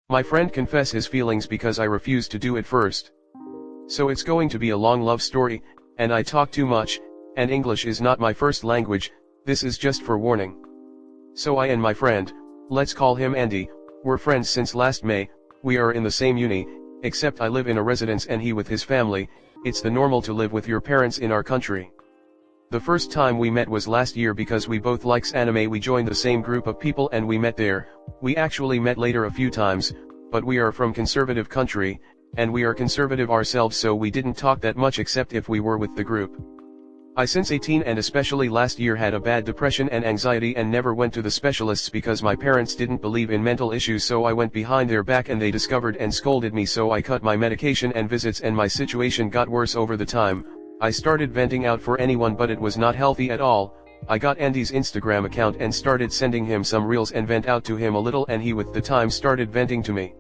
My friend confessed his feelings because I refused to do it first. So it's going to be a long love story, and I talk too much, and English is not my first language, this is just for warning. So I and my friend, let's call him Andy, we're friends since last May, we are in the same uni, except I live in a residence and he with his family, it's the normal to live with your parents in our country. The first time we met was last year because we both likes anime, we joined the same group of people and we met there. We actually met later a few times, but we are from conservative country, and we are conservative ourselves, so we didn't talk that much except if we were with the group. I since 18 and especially last year had a bad depression and anxiety and never went to the specialists because my parents didn't believe in mental issues, so I went behind their back and they discovered and scolded me, so I cut my medication and visits and my situation got worse over the time. I started venting out for anyone but it was not healthy at all. I got Andy's Instagram account and started sending him some reels and vent out to him a little, and he with the time started venting to me.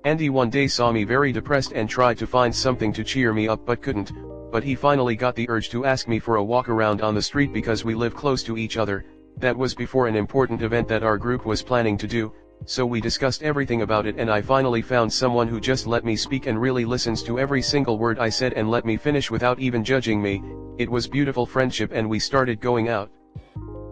Andy one day saw me very depressed and tried to find something to cheer me up but couldn't, but he finally got the urge to ask me for a walk around on the street because we live close to each other. That was before an important event that our group was planning to do, so we discussed everything about it and I finally found someone who just let me speak and really listens to every single word I said and let me finish without even judging me. It was beautiful friendship and we started going out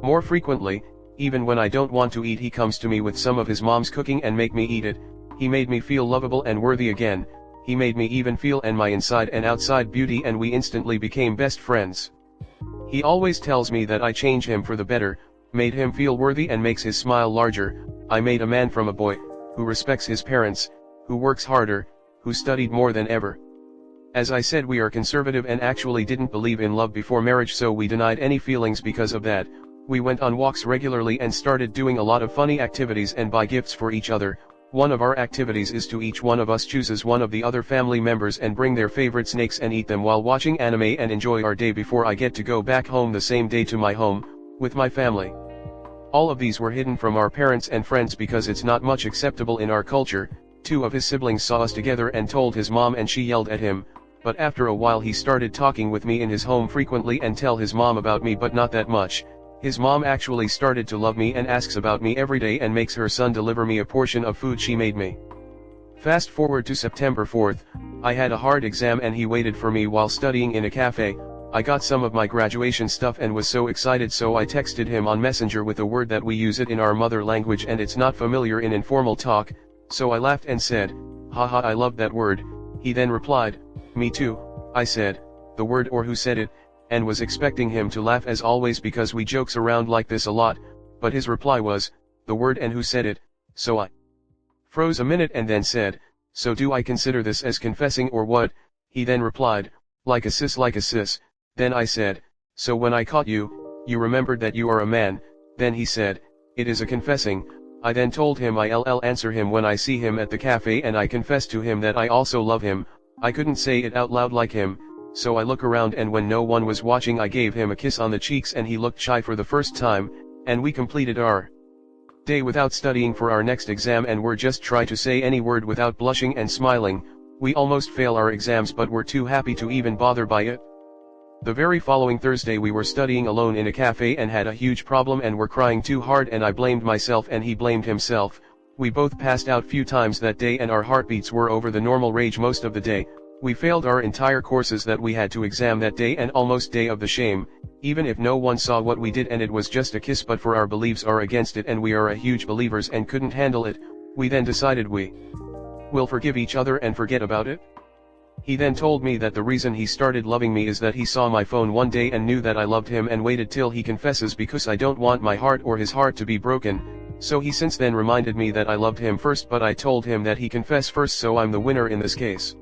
more frequently. Even when I don't want to eat, he comes to me with some of his mom's cooking and make me eat it. He made me feel lovable and worthy again. He made me even feel and my inside and outside beauty, and we instantly became best friends. He always tells me that I change him for the better, made him feel worthy and makes his smile larger. I made a man from a boy, who respects his parents, who works harder, who studied more than ever. As I said, we are conservative and actually didn't believe in love before marriage, so we denied any feelings because of that. We went on walks regularly and started doing a lot of funny activities and buy gifts for each other. One of our activities is to each one of us chooses one of the other family members and bring their favorite snakes and eat them while watching anime and enjoy our day before I get to go back home the same day to my home, with my family. All of these were hidden from our parents and friends because it's not much acceptable in our culture. Two of his siblings saw us together and told his mom and she yelled at him, but after a while he started talking with me in his home frequently and tell his mom about me, but not that much. His mom actually started to love me and asks about me every day and makes her son deliver me a portion of food she made me. Fast forward to September 4th, I had a hard exam and he waited for me while studying in a cafe. I got some of my graduation stuff and was so excited, so I texted him on Messenger with a word that we use it in our mother language and it's not familiar in informal talk, so I laughed and said, "Haha, I love that word." He then replied, "Me too." I said, "The word or who said it?" and was expecting him to laugh as always because we jokes around like this a lot, but his reply was, "The word and who said it," so I froze a minute and then said, "So do I consider this as confessing or what?" He then replied, like a sis like a sis." Then I said, "So when I caught you, you remembered that you are a man?" Then he said, "It is a confessing." I then told him I'll answer him when I see him at the cafe, and I confessed to him that I also love him. I couldn't say it out loud like him, so I look around and when no one was watching I gave him a kiss on the cheeks and he looked shy for the first time, and we completed our day without studying for our next exam and were just try to say any word without blushing and smiling. We almost fail our exams but were too happy to even bother by it. The very following Thursday we were studying alone in a cafe and had a huge problem and were crying too hard and I blamed myself and he blamed himself. We both passed out few times that day and our heartbeats were over the normal range most of the day. We failed our entire courses that we had to exam that day and almost day of the shame, even if no one saw what we did and it was just a kiss, but for our beliefs are against it and we are a huge believers and couldn't handle it. We then decided we will forgive each other and forget about it. He then told me that the reason he started loving me is that he saw my phone one day and knew that I loved him and waited till he confesses because I don't want my heart or his heart to be broken. So he since then reminded me that I loved him first, but I told him that he confess first, so I'm the winner in this case.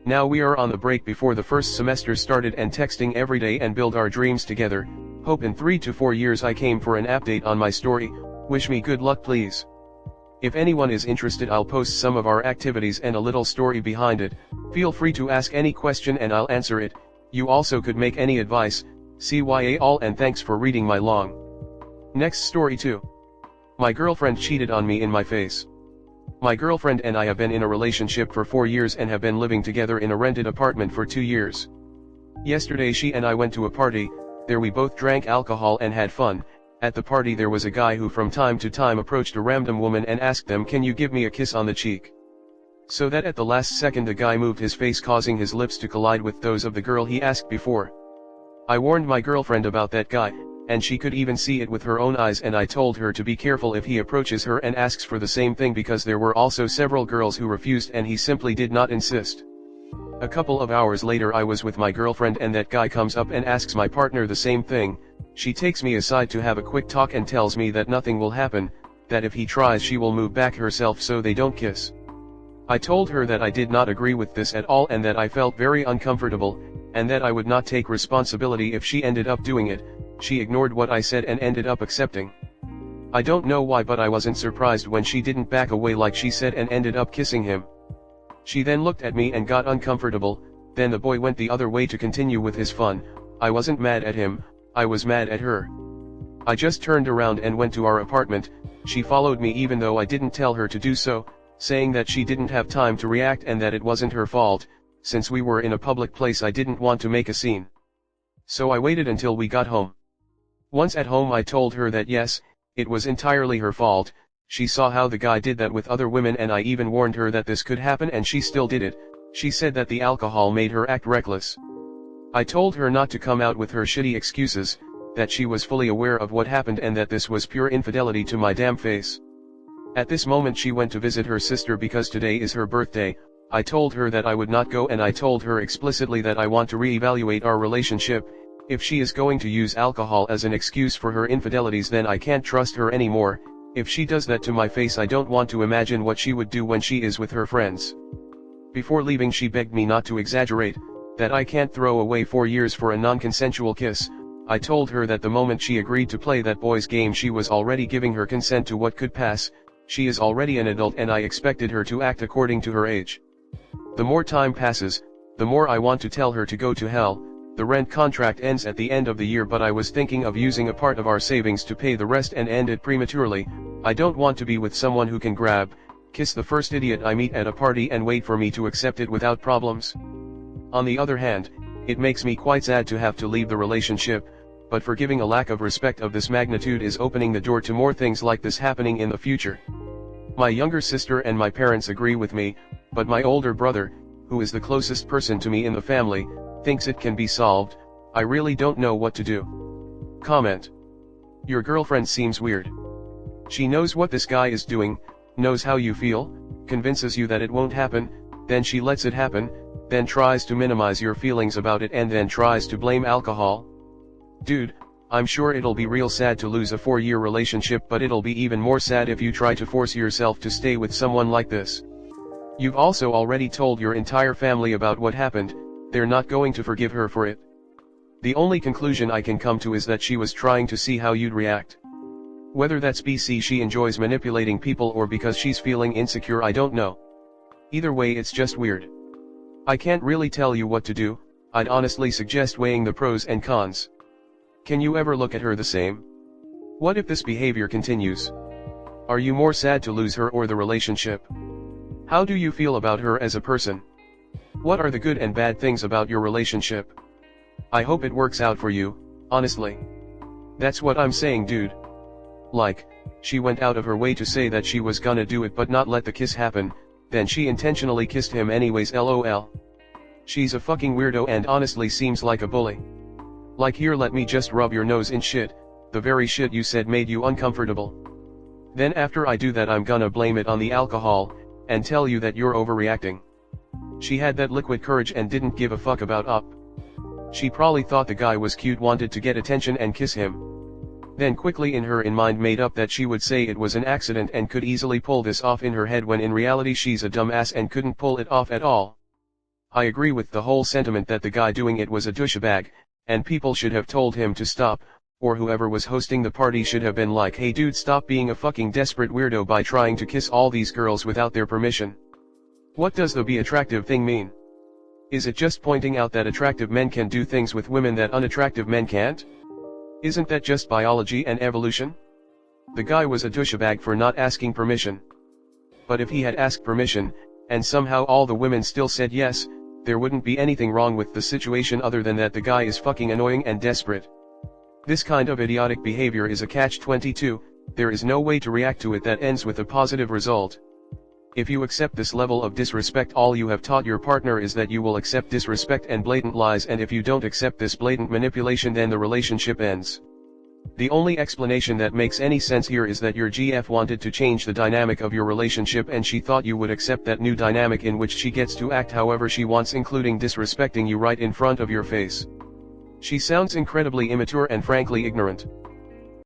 Now we are on the break before the first semester started and texting every day and build our dreams together. Hope in 3 to 4 years I came for an update on my story. Wish me good luck please. If anyone is interested, I'll post some of our activities and a little story behind it. Feel free to ask any question and I'll answer it. You also could make any advice. CYA all, and thanks for reading my long. Next story 2. My girlfriend cheated on me in my face. My girlfriend and I have been in a relationship for 4 years and have been living together in a rented apartment for 2 years. Yesterday she and I went to a party. There we both drank alcohol and had fun. At the party there was a guy who from time to time approached a random woman and asked them, "Can you give me a kiss on the cheek?" So that at the last second the guy moved his face, causing his lips to collide with those of the girl he asked before. I warned my girlfriend about that guy, and she could even see it with her own eyes, and I told her to be careful if he approaches her and asks for the same thing, because there were also several girls who refused and he simply did not insist. A couple of hours later I was with my girlfriend and that guy comes up and asks my partner the same thing. She takes me aside to have a quick talk and tells me that nothing will happen, that if he tries she will move back herself so they don't kiss. I told her that I did not agree with this at all and that I felt very uncomfortable, and that I would not take responsibility if she ended up doing it. She ignored what I said and ended up accepting. I don't know why, but I wasn't surprised when she didn't back away like she said and ended up kissing him. She then looked at me and got uncomfortable, then the boy went the other way to continue with his fun. I wasn't mad at him, I was mad at her. I just turned around and went to our apartment. She followed me even though I didn't tell her to do so, saying that she didn't have time to react and that it wasn't her fault. Since we were in a public place I didn't want to make a scene. So I waited until we got home. Once at home I told her that yes, it was entirely her fault. She saw how the guy did that with other women and I even warned her that this could happen and she still did it. She said that the alcohol made her act reckless. I told her not to come out with her shitty excuses, that she was fully aware of what happened and that this was pure infidelity to my damn face. At this moment she went to visit her sister because today is her birthday. I told her that I would not go and I told her explicitly that I want to reevaluate our relationship. If she is going to use alcohol as an excuse for her infidelities then I can't trust her anymore. If she does that to my face I don't want to imagine what she would do when she is with her friends. Before leaving she begged me not to exaggerate, that I can't throw away 4 years for a non-consensual kiss. I told her that the moment she agreed to play that boy's game she was already giving her consent to what could pass. She is already an adult and I expected her to act according to her age. The more time passes, the more I want to tell her to go to hell. The rent contract ends at the end of the year, but I was thinking of using a part of our savings to pay the rest and end it prematurely. I don't want to be with someone who can grab, kiss the first idiot I meet at a party and wait for me to accept it without problems. On the other hand, it makes me quite sad to have to leave the relationship, but forgiving a lack of respect of this magnitude is opening the door to more things like this happening in the future. My younger sister and my parents agree with me, but my older brother, who is the closest person to me in the family, thinks it can be solved. I really don't know what to do. Comment. Your girlfriend seems weird. She knows what this guy is doing, knows how you feel, convinces you that it won't happen, then she lets it happen, then tries to minimize your feelings about it and then tries to blame alcohol. Dude, I'm sure it'll be real sad to lose a 4-year relationship, but it'll be even more sad if you try to force yourself to stay with someone like this. You've also already told your entire family about what happened. They're not going to forgive her for it. The only conclusion I can come to is that she was trying to see how you'd react. Whether that's BC she enjoys manipulating people or because she's feeling insecure, I don't know. Either way it's just weird. I can't really tell you what to do. I'd honestly suggest weighing the pros and cons. Can you ever look at her the same? What if this behavior continues? Are you more sad to lose her or the relationship? How do you feel about her as a person? What are the good and bad things about your relationship? I hope it works out for you, honestly. That's what I'm saying, dude. Like, she went out of her way to say that she was gonna do it but not let the kiss happen, then she intentionally kissed him anyways, lol. She's a fucking weirdo and honestly seems like a bully. Like, here, let me just rub your nose in shit, the very shit you said made you uncomfortable. Then after I do that I'm gonna blame it on the alcohol, and tell you that you're overreacting. She had that liquid courage and didn't give a fuck about up. She probably thought the guy was cute, wanted to get attention and kiss him. Then quickly in her mind made up that she would say it was an accident and could easily pull this off in her head, when in reality she's a dumbass and couldn't pull it off at all. I agree with the whole sentiment that the guy doing it was a douchebag, and people should have told him to stop, or whoever was hosting the party should have been like, hey dude, stop being a fucking desperate weirdo by trying to kiss all these girls without their permission. What does the be attractive thing mean? Is it just pointing out that attractive men can do things with women that unattractive men can't? Isn't that just biology and evolution? The guy was a douchebag for not asking permission. But if he had asked permission, and somehow all the women still said yes, there wouldn't be anything wrong with the situation other than that the guy is fucking annoying and desperate. This kind of idiotic behavior is a catch-22, there is no way to react to it that ends with a positive result. If you accept this level of disrespect, all you have taught your partner is that you will accept disrespect and blatant lies, and if you don't accept this blatant manipulation, then the relationship ends. The only explanation that makes any sense here is that your GF wanted to change the dynamic of your relationship, and she thought you would accept that new dynamic in which she gets to act however she wants, including disrespecting you right in front of your face. She sounds incredibly immature and frankly ignorant.